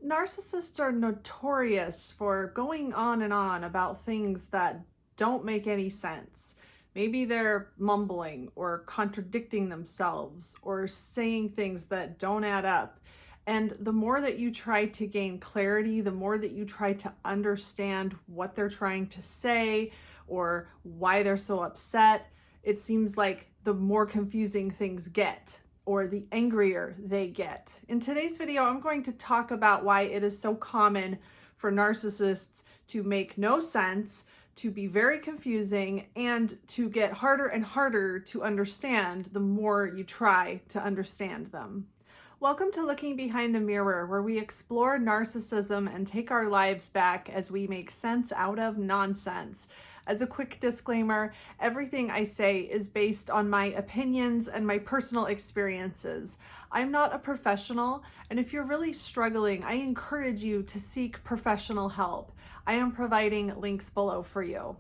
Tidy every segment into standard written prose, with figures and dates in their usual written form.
Narcissists are notorious for going on and on about things that don't make any sense. Maybe they're mumbling or contradicting themselves or saying things that don't add up. And the more that you try to gain clarity, the more that you try to understand what they're trying to say or why they're so upset, it seems like the more confusing things get, or the angrier they get. In today's video, I'm going to talk about why it is so common for narcissists to make no sense, to be very confusing, and to get harder and harder to understand the more you try to understand them. Welcome to Looking Behind the Mirror, where we explore narcissism and take our lives back as we make sense out of nonsense. As a quick disclaimer, everything I say is based on my opinions and my personal experiences. I'm not a professional, and if you're really struggling, I encourage you to seek professional help. I am providing links below for you.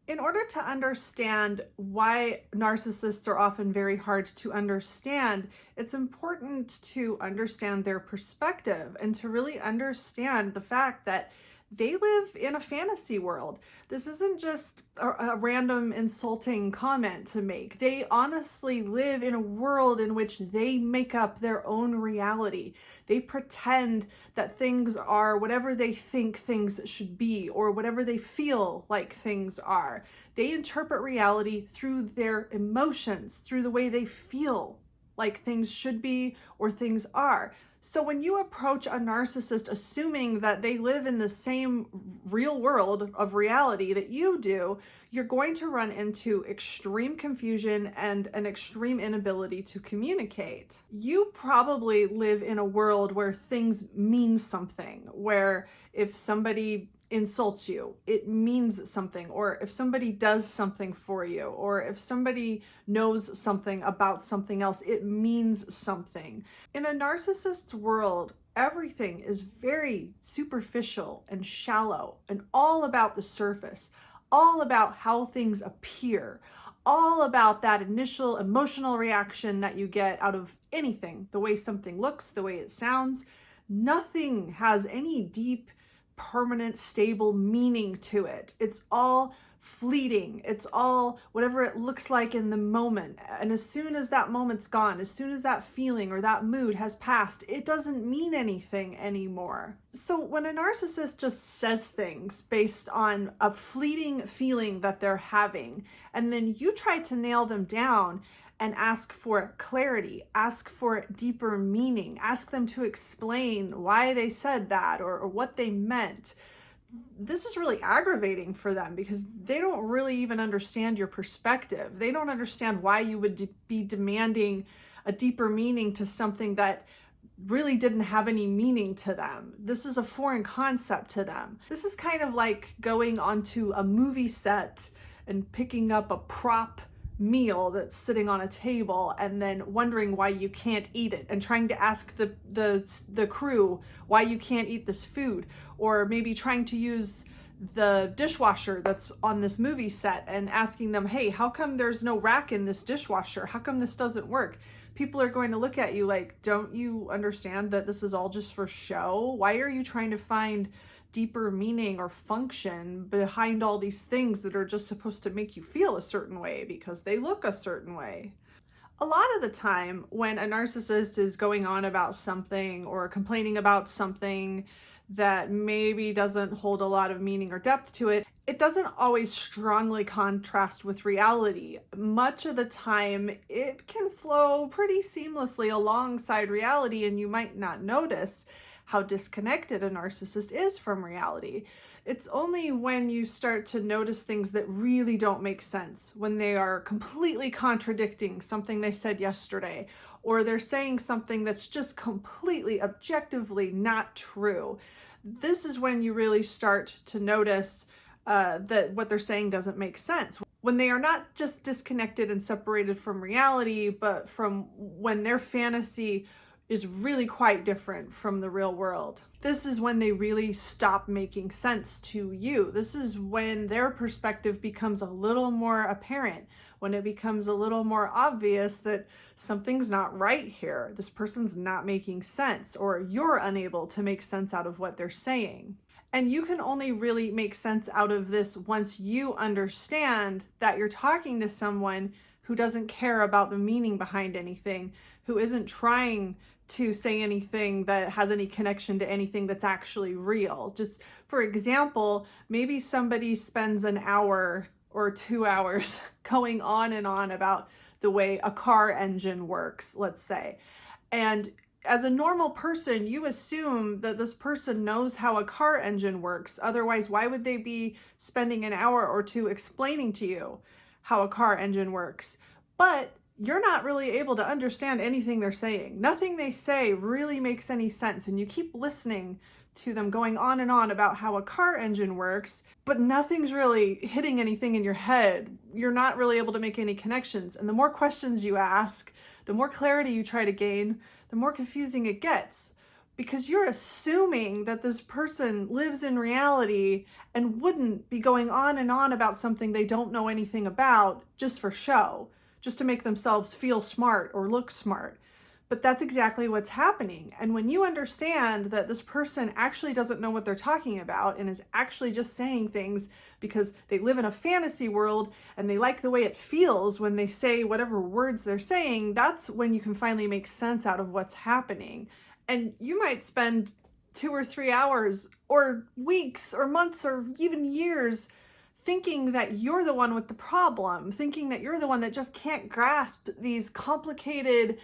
In order to understand why narcissists are often very hard to understand, it's important to understand their perspective and to really understand the fact that they live in a fantasy world. This isn't just a random insulting comment to make. They honestly live in a world in which they make up their own reality. They pretend that things are whatever they think things should be or whatever they feel like things are. They interpret reality through their emotions, through the way they feel like things should be or things are. So when you approach a narcissist assuming that they live in the same real world of reality that you do, you're going to run into extreme confusion and an extreme inability to communicate. You probably live in a world where things mean something, where if somebody insults you, it means something, or if somebody does something for you, or if somebody knows something about something else, it means something. In a narcissist's world, everything is very superficial and shallow and all about the surface, all about how things appear, all about that initial emotional reaction that you get out of anything, the way something looks, the way it sounds. Nothing has any deep, permanent, stable meaning to it. It's all fleeting. It's all whatever it looks like in the moment. And as soon as that moment's gone, as soon as that feeling or that mood has passed, it doesn't mean anything anymore. So when a narcissist just says things based on a fleeting feeling that they're having, and then you try to nail them down and ask for clarity, ask for deeper meaning, ask them to explain why they said that or what they meant. This is really aggravating for them because they don't really even understand your perspective. They don't understand why you would be demanding a deeper meaning to something that really didn't have any meaning to them. This is a foreign concept to them. This is kind of like going onto a movie set and picking up a prop meal that's sitting on a table and then wondering why you can't eat it and trying to ask the crew why you can't eat this food, or maybe trying to use the dishwasher that's on this movie set and asking them, hey, how come there's no rack in this dishwasher? How come this doesn't work? People are going to look at you like, don't you understand that this is all just for show? Why are you trying to find deeper meaning or function behind all these things that are just supposed to make you feel a certain way because they look a certain way? A lot of the time when a narcissist is going on about something or complaining about something that maybe doesn't hold a lot of meaning or depth to it, it doesn't always strongly contrast with reality. Much of the time, it can flow pretty seamlessly alongside reality, and you might not notice how disconnected a narcissist is from reality. It's only when you start to notice things that really don't make sense, when they are completely contradicting something they said yesterday, or they're saying something that's just completely objectively not true. This is when you really start to notice that what they're saying doesn't make sense. When they are not just disconnected and separated from reality, but from when their fantasy is really quite different from the real world. This is when they really stop making sense to you. This is when their perspective becomes a little more apparent, when it becomes a little more obvious that something's not right here. This person's not making sense, or you're unable to make sense out of what they're saying. And you can only really make sense out of this once you understand that you're talking to someone who doesn't care about the meaning behind anything, who isn't trying to say anything that has any connection to anything that's actually real. Just for example, maybe somebody spends an hour or 2 hours going on and on about the way a car engine works, let's say. And as a normal person, you assume that this person knows how a car engine works. Otherwise, why would they be spending an hour or two explaining to you how a car engine works? But you're not really able to understand anything they're saying. Nothing they say really makes any sense. And you keep listening to them going on and on about how a car engine works, but nothing's really hitting anything in your head. You're not really able to make any connections. And the more questions you ask, the more clarity you try to gain, the more confusing it gets. Because you're assuming that this person lives in reality and wouldn't be going on and on about something they don't know anything about just for show, just to make themselves feel smart or look smart. But that's exactly what's happening. And when you understand that this person actually doesn't know what they're talking about and is actually just saying things because they live in a fantasy world and they like the way it feels when they say whatever words they're saying, that's when you can finally make sense out of what's happening. And you might spend 2 or 3 hours or weeks or months or even years thinking that you're the one with the problem, thinking that you're the one that just can't grasp these complicated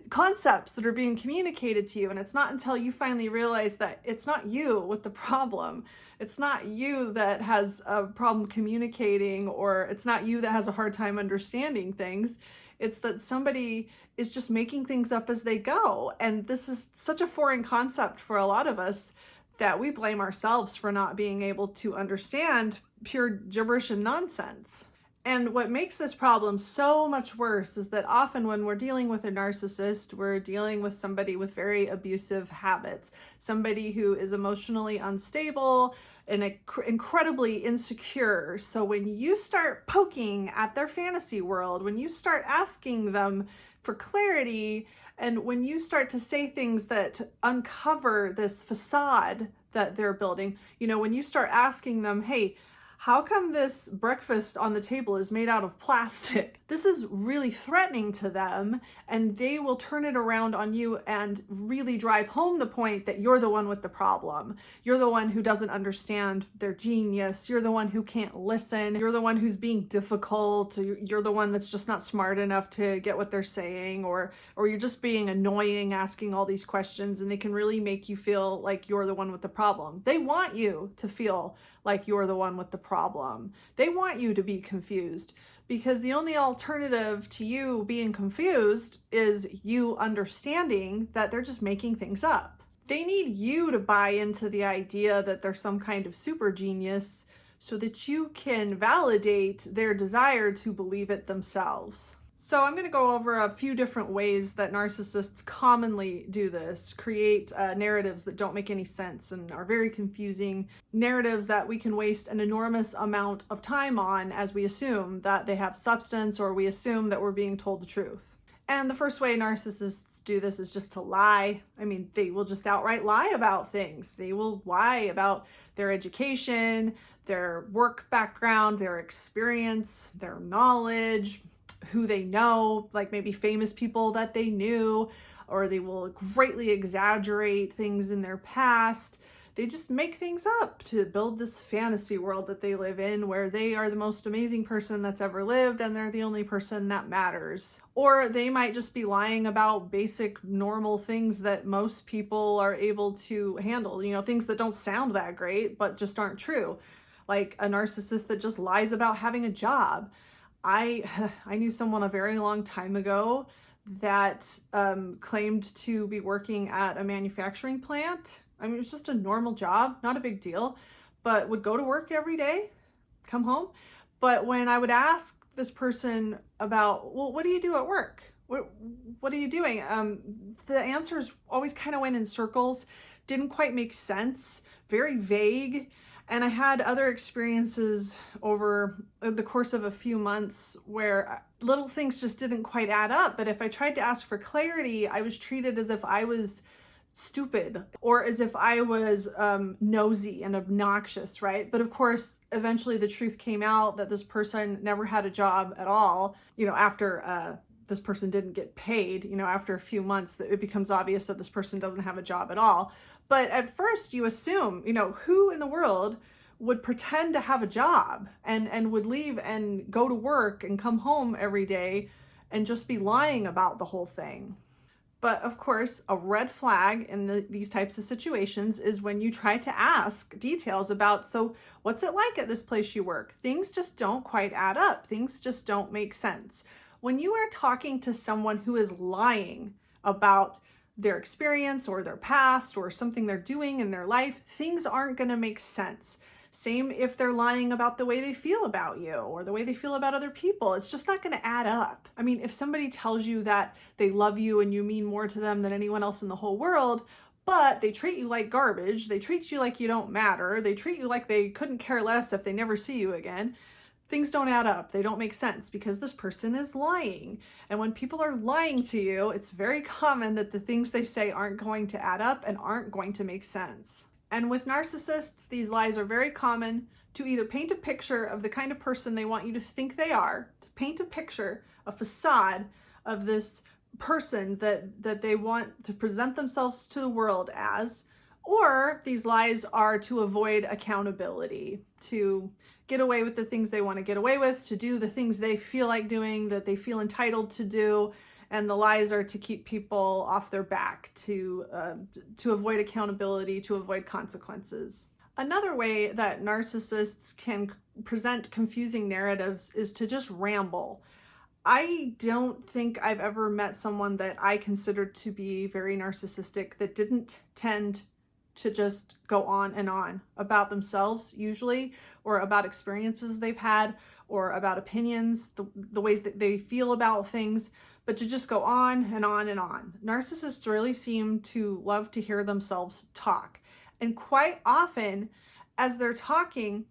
concepts that are being communicated to you. And it's not until you finally realize that it's not you with the problem. It's not you that has a problem communicating, or it's not you that has a hard time understanding things. It's that somebody is just making things up as they go. And this is such a foreign concept for a lot of us that we blame ourselves for not being able to understand pure gibberish and nonsense. And what makes this problem so much worse is that often when we're dealing with a narcissist, we're dealing with somebody with very abusive habits, somebody who is emotionally unstable and incredibly insecure. So when you start poking at their fantasy world, when you start asking them for clarity, and when you start to say things that uncover this facade that they're building, when you start asking them, hey, how come this breakfast on the table is made out of plastic? This is really threatening to them, and they will turn it around on you and really drive home the point that you're the one with the problem. You're the one who doesn't understand their genius. You're the one who can't listen. You're the one who's being difficult. You're the one that's just not smart enough to get what they're saying, or you're just being annoying, asking all these questions, and they can really make you feel like you're the one with the problem. They want you to feel like you're the one with the problem. They want you to be confused, because the only alternative to you being confused is you understanding that they're just making things up. They need you to buy into the idea that they're some kind of super genius so that you can validate their desire to believe it themselves. So I'm going to go over a few different ways that narcissists commonly do this, create narratives that don't make any sense and are very confusing, narratives that we can waste an enormous amount of time on as we assume that they have substance, or we assume that we're being told the truth. And the first way narcissists do this is just to lie. I mean, they will just outright lie about things. They will lie about their education, their work background, their experience, their knowledge, who they know, like maybe famous people that they knew, or they will greatly exaggerate things in their past. They just make things up to build this fantasy world that they live in, where they are the most amazing person that's ever lived and they're the only person that matters. Or they might just be lying about basic normal things that most people are able to handle, things that don't sound that great but just aren't true. Like a narcissist that just lies about having a job. I knew someone a very long time ago that claimed to be working at a manufacturing plant. I mean, it was just a normal job, not a big deal, but would go to work every day, come home. But when I would ask this person about, well, what do you do at work? what are you doing? The answers always kind of went in circles, didn't quite make sense, very vague. And I had other experiences over the course of a few months where little things just didn't quite add up. But if I tried to ask for clarity, I was treated as if I was stupid or as if I was nosy and obnoxious, right? But of course, eventually the truth came out that this person never had a job at all. After this person didn't get paid, after a few months, that it becomes obvious that this person doesn't have a job at all. But at first you assume, who in the world would pretend to have a job and would leave and go to work and come home every day and just be lying about the whole thing. But of course, a red flag in these types of situations is when you try to ask details about, so what's it like at this place you work? Things just don't quite add up. Things just don't make sense. When you are talking to someone who is lying about their experience or their past or something they're doing in their life, things aren't going to make sense. Same if they're lying about the way they feel about you or the way they feel about other people. It's just not going to add up. I mean, if somebody tells you that they love you and you mean more to them than anyone else in the whole world, but they treat you like garbage, they treat you like you don't matter, they treat you like they couldn't care less if they never see you again, things don't add up. They don't make sense because this person is lying. And when people are lying to you, it's very common that the things they say aren't going to add up and aren't going to make sense. And with narcissists, these lies are very common to either paint a picture of the kind of person they want you to think they are, to paint a picture, a facade of this person that they want to present themselves to the world as, or these lies are to avoid accountability, to get away with the things they want to get away with, to do the things they feel like doing, that they feel entitled to do. And the lies are to keep people off their back, to avoid accountability, to avoid consequences. Another way that narcissists can present confusing narratives is to just ramble. I don't think I've ever met someone that I considered to be very narcissistic that didn't tend to just go on and on about themselves usually, or about experiences they've had, or about opinions, the ways that they feel about things, but to just go on and on and on. Narcissists really seem to love to hear themselves talk. And quite often, as they're talking,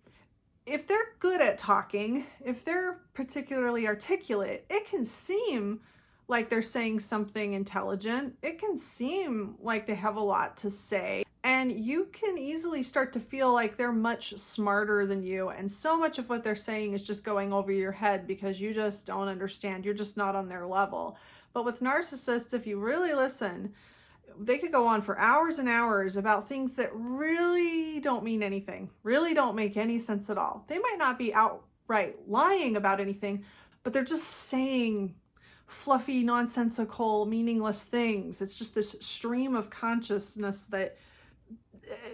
if they're good at talking, if they're particularly articulate, it can seem like they're saying something intelligent. It can seem like they have a lot to say. And you can easily start to feel like they're much smarter than you. And so much of what they're saying is just going over your head because you just don't understand. You're just not on their level. But with narcissists, if you really listen, they could go on for hours and hours about things that really don't mean anything, really don't make any sense at all. They might not be outright lying about anything, but they're just saying fluffy, nonsensical, meaningless things. It's just this stream of consciousness that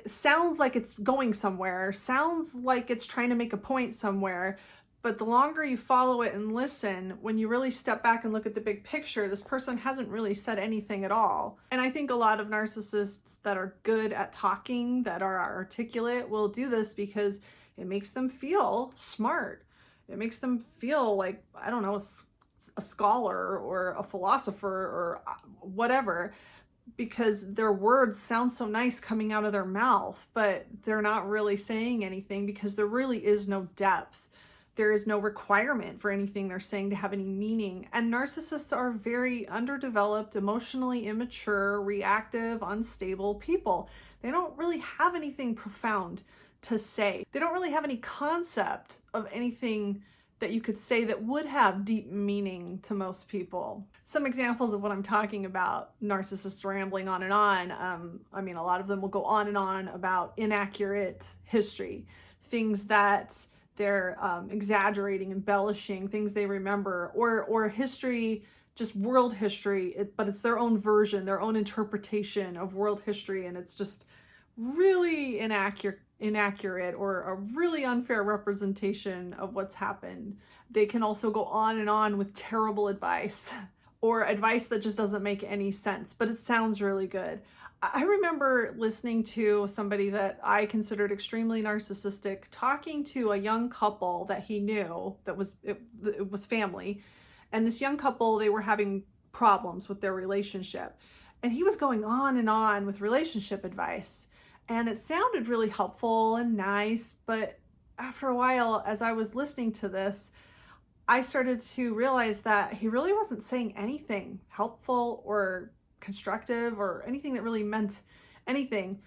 sounds like it's going somewhere, sounds like it's trying to make a point somewhere, but the longer you follow it and listen, when you really step back and look at the big picture, this person hasn't really said anything at all. And I think a lot of narcissists that are good at talking, that are articulate, will do this because it makes them feel smart. It makes them feel like, I don't know, a scholar or a philosopher or whatever, because their words sound so nice coming out of their mouth, but they're not really saying anything because there really is no depth. There is no requirement for anything they're saying to have any meaning. And narcissists are very underdeveloped, emotionally immature, reactive, unstable people. They don't really have anything profound to say. They don't really have any concept of anything that you could say that would have deep meaning to most people. Some examples of what I'm talking about, narcissists rambling on and on. I mean, a lot of them will go on and on about inaccurate history, things that they're exaggerating, embellishing, things they remember, or history, just world history, but it's their own version, their own interpretation of world history, and it's just really inaccurate or a really unfair representation of what's happened. They can also go on and on with terrible advice or advice that just doesn't make any sense, but it sounds really good. I remember listening to somebody that I considered extremely narcissistic talking to a young couple that he knew that it was family. And this young couple, they were having problems with their relationship. And he was going on and on with relationship advice. And it sounded really helpful and nice, but after a while, as I was listening to this, I started to realize that he really wasn't saying anything helpful or constructive or anything that really meant anything.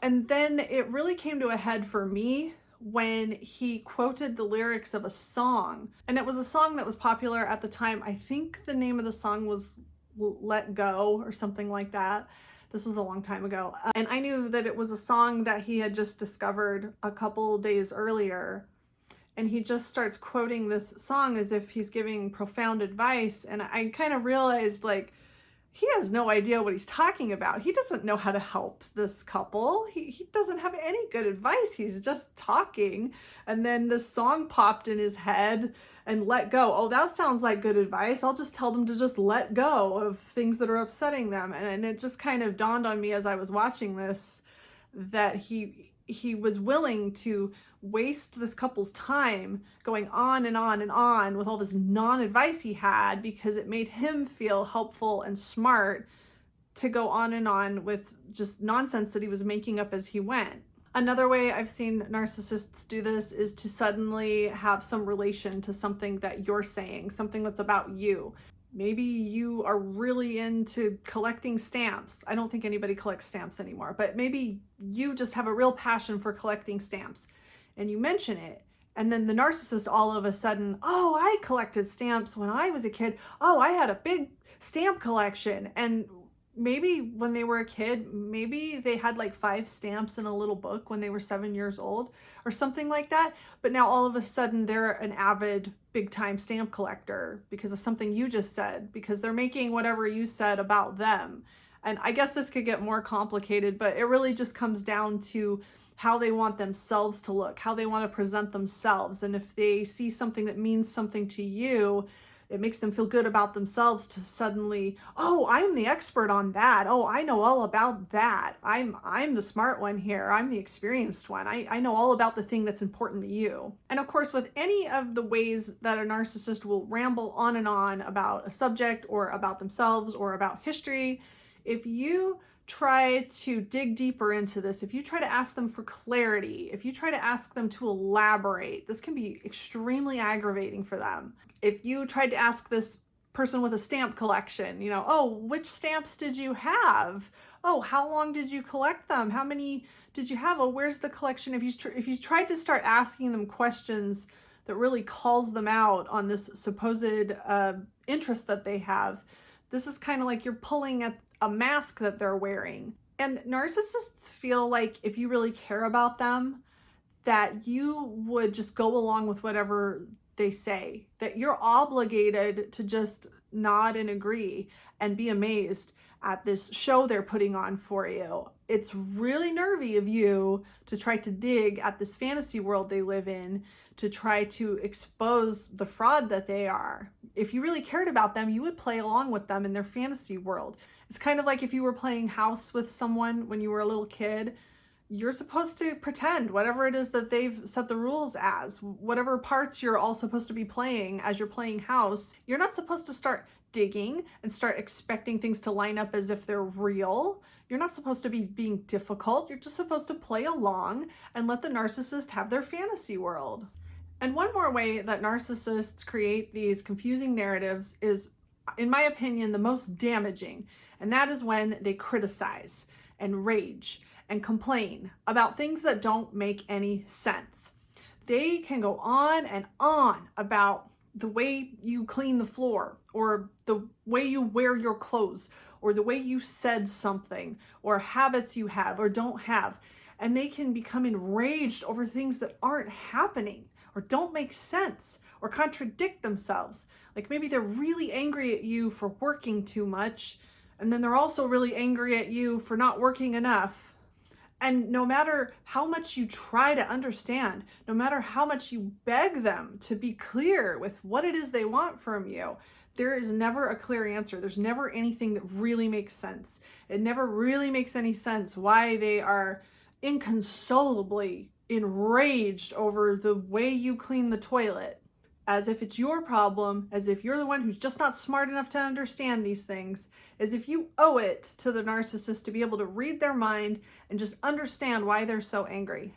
And then it really came to a head for me when he quoted the lyrics of a song. And it was a song that was popular at the time. I think the name of the song was Let Go or something like that. This was a long time ago. And I knew that it was a song that he had just discovered a couple days earlier. And he just starts quoting this song as if he's giving profound advice. And I kind of realized, like, he has no idea what he's talking about. He doesn't know how to help this couple. He doesn't have any good advice. He's just talking. And then this song popped in his head, and let go. Oh, that sounds like good advice. I'll just tell them to just let go of things that are upsetting them. And it just kind of dawned on me as I was watching this that he was willing to waste this couple's time going on and on and on with all this non-advice he had because it made him feel helpful and smart to go on and on with just nonsense that he was making up as he went. Another way I've seen narcissists do this is to suddenly have some relation to something that you're saying, something that's about you. Maybe you are really into collecting stamps. I don't think anybody collects stamps anymore, but maybe you just have a real passion for collecting stamps and you mention it. And then the narcissist all of a sudden, oh, I collected stamps when I was a kid. Oh, I had a big stamp collection. And maybe when they were a kid, maybe they had like 5 stamps in a little book when they were 7 years old or something like that. But now all of a sudden they're an avid big time stamp collector because of something you just said, because they're making whatever you said about them. And I guess this could get more complicated, but it really just comes down to how they want themselves to look, how they want to present themselves. And if they see something that means something to you, it makes them feel good about themselves to suddenly, oh, I'm the expert on that. Oh, I know all about that. I'm the smart one here. I'm the experienced one. I know all about the thing that's important to you. And of course, with any of the ways that a narcissist will ramble on and on about a subject or about themselves or about history, if you try to dig deeper into this, if you try to ask them for clarity, if you try to ask them to elaborate, this can be extremely aggravating for them. If you tried to ask this person with a stamp collection, oh, which stamps did you have? Oh, how long did you collect them? How many did you have? Oh, where's the collection? If you tried to start asking them questions that really calls them out on this supposed interest that they have, this is kind of like you're pulling at a mask that they're wearing. And narcissists feel like if you really care about them, that you would just go along with whatever they say, that you're obligated to just nod and agree and be amazed at this show they're putting on for you. It's really nervy of you to try to dig at this fantasy world they live in, to try to expose the fraud that they are. If you really cared about them, you would play along with them in their fantasy world. It's kind of like if you were playing house with someone when you were a little kid. You're supposed to pretend whatever it is that they've set the rules as, whatever parts you're all supposed to be playing as you're playing house. You're not supposed to start digging and start expecting things to line up as if they're real. You're not supposed to be being difficult. You're just supposed to play along and let the narcissist have their fantasy world. And one more way that narcissists create these confusing narratives is, in my opinion, the most damaging. And that is when they criticize and rage and complain about things that don't make any sense. They can go on and on about the way you clean the floor, or the way you wear your clothes, or the way you said something, or habits you have or don't have. And they can become enraged over things that aren't happening or don't make sense or contradict themselves. Like maybe they're really angry at you for working too much, and then they're also really angry at you for not working enough. And no matter how much you try to understand, no matter how much you beg them to be clear with what it is they want from you, there is never a clear answer. There's never anything that really makes sense. It never really makes any sense why they are inconsolably enraged over the way you clean the toilet. as if it's your problem, as if you're the one who's just not smart enough to understand these things, as if you owe it to the narcissist to be able to read their mind and just understand why they're so angry.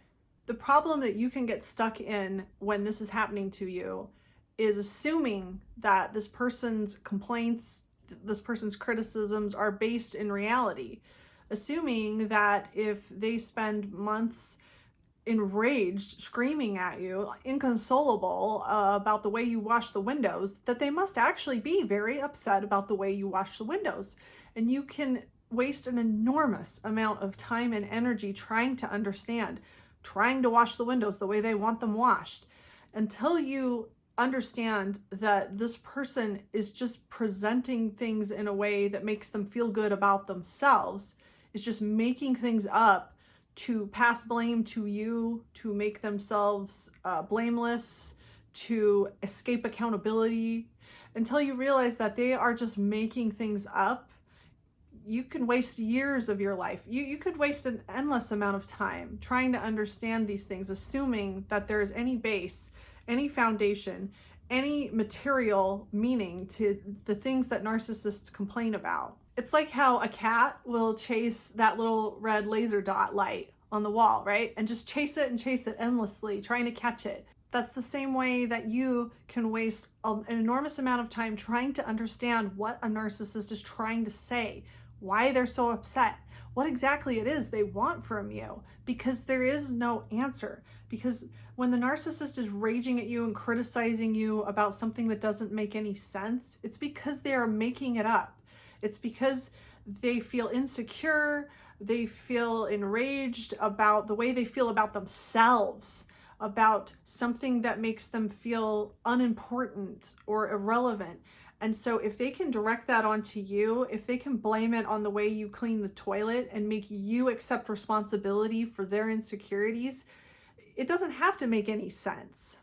The problem that you can get stuck in when this is happening to you is assuming that this person's complaints, this person's criticisms are based in reality. Assuming that if they spend months enraged, screaming at you, inconsolable about the way you wash the windows, that they must actually be very upset about the way you wash the windows. And you can waste an enormous amount of time and energy trying to understand, trying to wash the windows the way they want them washed, until you understand that this person is just presenting things in a way that makes them feel good about themselves, is just making things up to pass blame to you, to make themselves blameless, to escape accountability. Until you realize that they are just making things up, you can waste years of your life. You could waste an endless amount of time trying to understand these things, assuming that there is any base, any foundation, any material meaning to the things that narcissists complain about. It's like how a cat will chase that little red laser dot light on the wall, right? And just chase it endlessly, trying to catch it. That's the same way that you can waste an enormous amount of time trying to understand what a narcissist is trying to say, why they're so upset, what exactly it is they want from you, because there is no answer. Because when the narcissist is raging at you and criticizing you about something that doesn't make any sense, it's because they are making it up. It's because they feel insecure, they feel enraged about the way they feel about themselves, about something that makes them feel unimportant or irrelevant. And so if they can direct that onto you, if they can blame it on the way you clean the toilet and make you accept responsibility for their insecurities, it doesn't have to make any sense.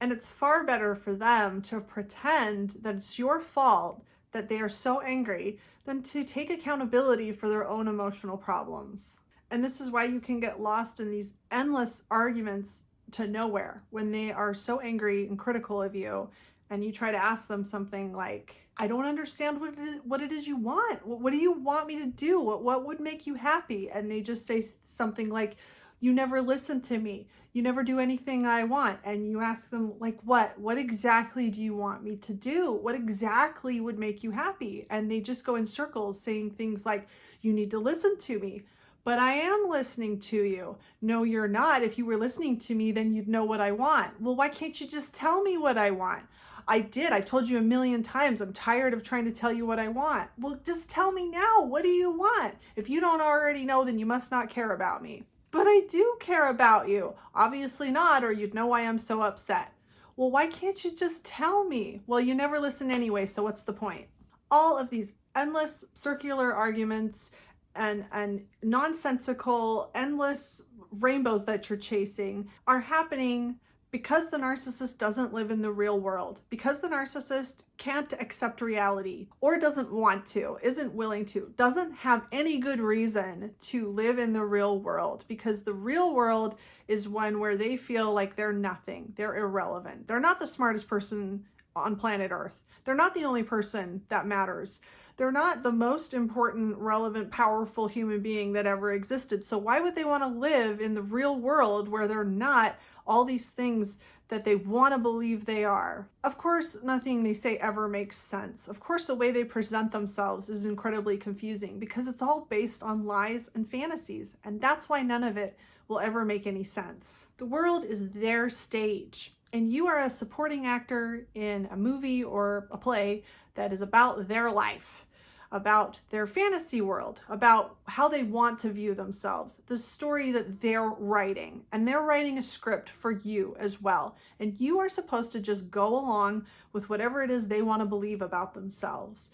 And it's far better for them to pretend that it's your fault that they are so angry than to take accountability for their own emotional problems. And this is why you can get lost in these endless arguments to nowhere when they are so angry and critical of you, and you try to ask them something like, I don't understand what it is you want. What do you want me to do? What would make you happy? And they just say something like, you never listen to me. You never do anything I want. And you ask them, like, what? What exactly do you want me to do? What exactly would make you happy? And they just go in circles saying things like, you need to listen to me. But I am listening to you. No, you're not. If you were listening to me, then you'd know what I want. Well, why can't you just tell me what I want? I did. I've told you a million times. I'm tired of trying to tell you what I want. Well, just tell me now. What do you want? If you don't already know, then you must not care about me. But I do care about you. Obviously not, or you'd know why I'm so upset. Well, why can't you just tell me? Well, you never listen anyway, so what's the point? All of these endless circular arguments and nonsensical, endless rainbows that you're chasing are happening because the narcissist doesn't live in the real world, because the narcissist can't accept reality or doesn't want to, isn't willing to, doesn't have any good reason to live in the real world, because the real world is one where they feel like they're nothing, they're irrelevant. They're not the smartest person on planet Earth. They're not the only person that matters. They're not the most important, relevant, powerful human being that ever existed. So why would they want to live in the real world where they're not all these things that they want to believe they are? Of course, nothing they say ever makes sense. Of course, the way they present themselves is incredibly confusing because it's all based on lies and fantasies. And that's why none of it will ever make any sense. The world is their stage. And you are a supporting actor in a movie or a play that is about their life, about their fantasy world, about how they want to view themselves, the story that they're writing. And they're writing a script for you as well. And you are supposed to just go along with whatever it is they want to believe about themselves.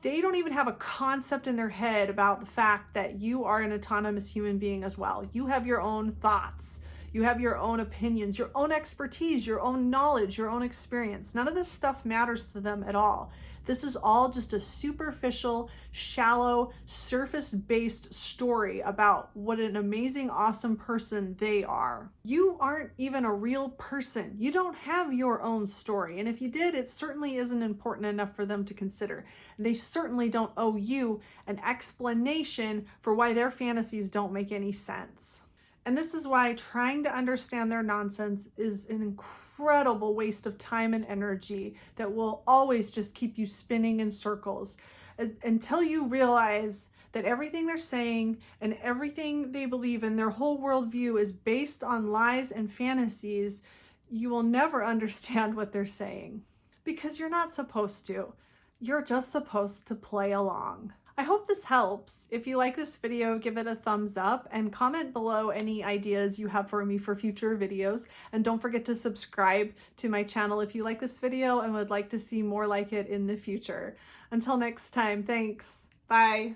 They don't even have a concept in their head about the fact that you are an autonomous human being as well. You have your own thoughts. You have your own opinions, your own expertise, your own knowledge, your own experience. None of this stuff matters to them at all. This is all just a superficial, shallow, surface-based story about what an amazing, awesome person they are. You aren't even a real person. You don't have your own story. And if you did, it certainly isn't important enough for them to consider. And they certainly don't owe you an explanation for why their fantasies don't make any sense. And this is why trying to understand their nonsense is an incredible waste of time and energy that will always just keep you spinning in circles until you realize that everything they're saying and everything they believe in, their whole worldview, is based on lies and fantasies. You will never understand what they're saying because you're not supposed to. You're just supposed to play along. I hope this helps. If you like this video, give it a thumbs up and comment below any ideas you have for me for future videos. And don't forget to subscribe to my channel if you like this video and would like to see more like it in the future. Until next time, thanks. Bye.